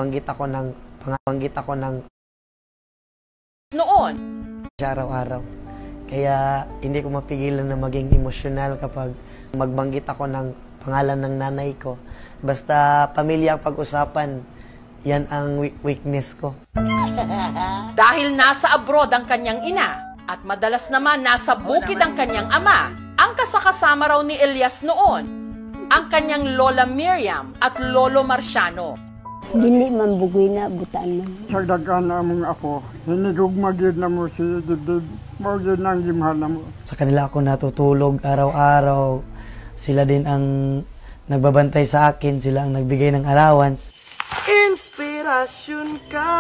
Banggit ako ng noon. Araw-araw. Kaya hindi ko mapigilan na maging emosyonal kapag magbanggit ako ng pangalan ng nanay ko. Basta pamilya ang pag-usapan, yan ang weakness ko. Dahil nasa abroad ang kanyang ina at madalas naman nasa bukid ang kanyang ama, ang kasakasama raw ni Elias noon, ang kanyang Lola Miriam at Lolo Marciano. Dili man bugoy na butaan mo. Sa dagan na mong ako, hinigugmagid na mo si Dibdib, magid na ang gimhan na mo. Sa kanila ako natutulog araw-araw. Sila din ang nagbabantay sa akin, sila ang nagbigay ng allowance. Inspirasyon ka!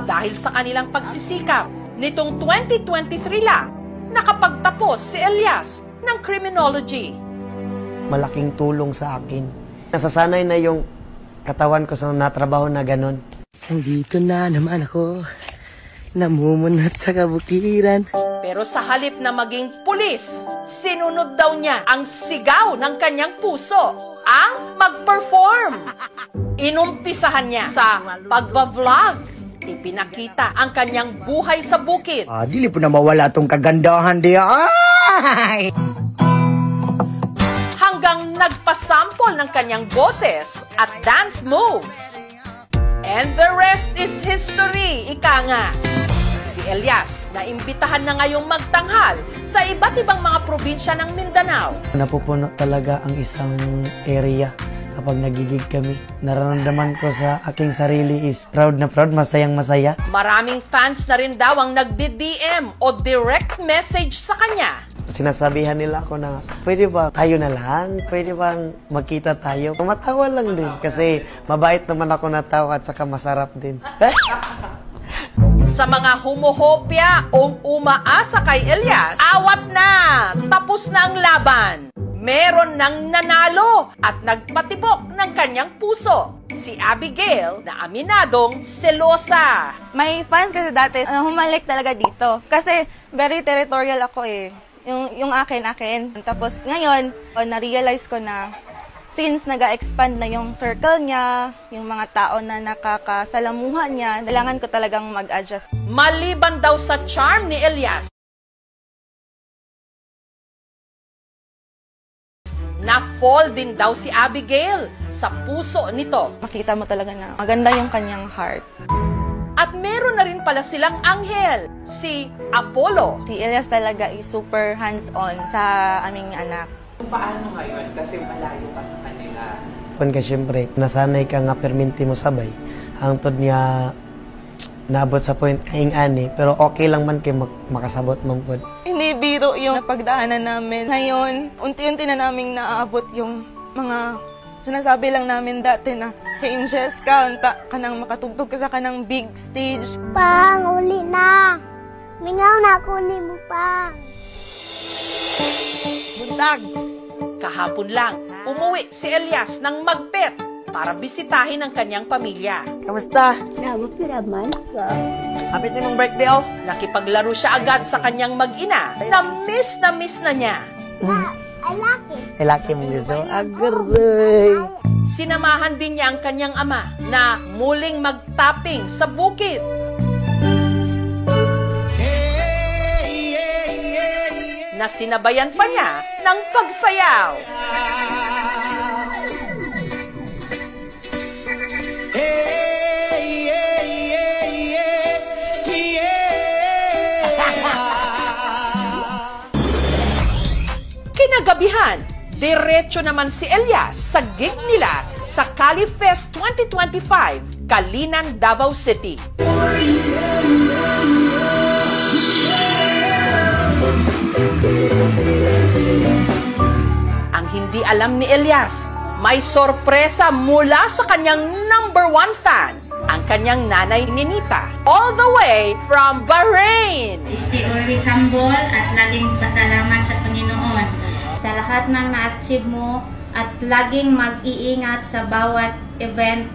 Dahil sa kanilang pagsisikap, nitong 2023 lang, nakapagtapos si Elias ng criminology. Malaking tulong sa akin. Nasasanay na yung katawan ko sa natrabaho na ganun. Nandito na naman ako, namumunat sa kabukiran. Pero sa halip na maging pulis, sinunod daw niya ang sigaw ng kanyang puso, ang mag-perform. Inumpisahan niya sa pagva-vlog. Ipinakita ang kanyang buhay sa bukid. Dili po na mawala tong kagandahan diya. Ay! Hanggang nagpasample ng kanyang boses at dance moves. And the rest is history, ika nga. Si Elias, naimbitahan na ngayong magtanghal sa iba't ibang mga probinsya ng Mindanao. Napupuno talaga ang isang area kapag nagigig kami. Nararamdaman ko sa aking sarili is proud na proud, masayang masaya. Maraming fans na rin daw ang nagdi-DM o direct message sa kanya. Sinasabihan nila ako na, pwede ba tayo na lang? Pwede bang magkita tayo? Matawa lang din kasi mabait naman ako na tao at saka masarap din. Sa mga humuhopya o umaasa kay Elias, awat na! Tapos na ang laban! Meron nang nanalo at nagpatibok ng kanyang puso. Si Abigail na aminadong selosa. May fans kasi dati, humalik talaga dito. Kasi very territorial ako eh. Yung akin. Tapos ngayon, na-realize ko na since nag-expand na yung circle niya, yung mga tao na nakakasalamuha niya, kailangan ko talagang mag-adjust. Maliban daw sa charm ni Elias, na-fall din daw si Abigail sa puso nito. Makita mo talaga na maganda yung kanyang heart. At meron na rin pala silang anghel, si Apollo. Si Elias talaga is super hands-on sa aming anak. Paano ngayon? Kasi malayo ka sa kanila. Kasi syempre, nasanay ka nga perminti mo sabay. Hangtod niya naabot sa point aing ani, pero okay lang man kay makasabot man po. Hindi biro yung napagdaanan namin. Ngayon, unti-unti na naming naaabot yung mga sinasabi lang namin dati na, hey, Jessica, unta ka nang makatugtog ka sa kanang big stage. Pang, uli na. Mingaw na ako ni mo, Pang. Buntag! Kahapon lang, umuwi si Elias ng Magpet para bisitahin ang kanyang pamilya. Kamusta? Nagpiraman ka. Hapit niyo mong birthday, oh. Nakipaglaro siya agad sa kanyang mag-ina na miss na niya. I like it. I like him gusto. Agaray. Sinamahan din niya ang kanyang ama na muling mag-tapping sa bukid. Na sinabayan pa niya ng pagsayaw. Kinagabihan, diretso naman si Elias sa gig nila sa Cali Fest 2025, Kalinan, Davao City. Ang hindi alam ni Elias, may sorpresa mula sa kanyang #1 fan, ang kanyang nanay Ninita, all the way from Bahrain. Stay always humble at laging pasalamat sa Panginoon sa lahat ng na-achieve mo at laging mag-iingat sa bawat event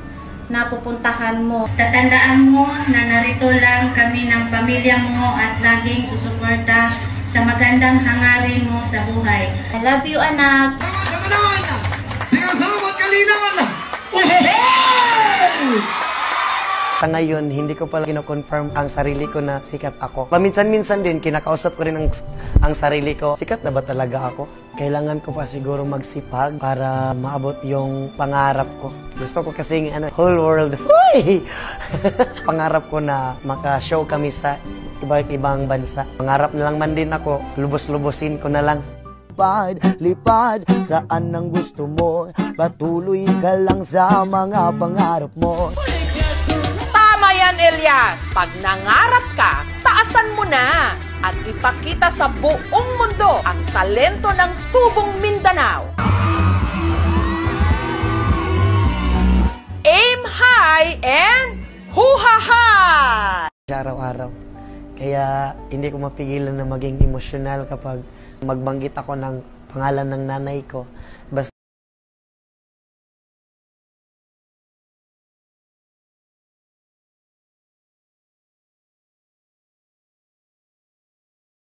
na pupuntahan mo. Tatandaan mo na narito lang kami ng pamilya mo at laging susuporta sa magandang hangarin mo sa buhay. I love you, anak! Sa ngayon, hindi ko pala kino-confirm ang sarili ko na sikat ako. Paminsan-minsan din, kinakausap ko rin ang sarili ko. Sikat na ba talaga ako? Kailangan ko pa siguro magsipag para maabot yung pangarap ko. Gusto ko kasing whole world. Huy! Pangarap ko na maka-show kami sa iba't ibang bansa. Pangarap na lang man din ako, lubos-lubosin ko na lang. Lipad, saan ang gusto mo? Patuloy ka lang sa mga pangarap mo. Tama yan, Elias. Pag nangarap ka, taasan mo na at ipakita sa buong mundo ang talento ng Tubong Mindanao. Aim high and huha-ha! Araw-araw. Kaya hindi ko mapigilan na maging emosyonal kapag magbanggit ako ng pangalan ng nanay ko.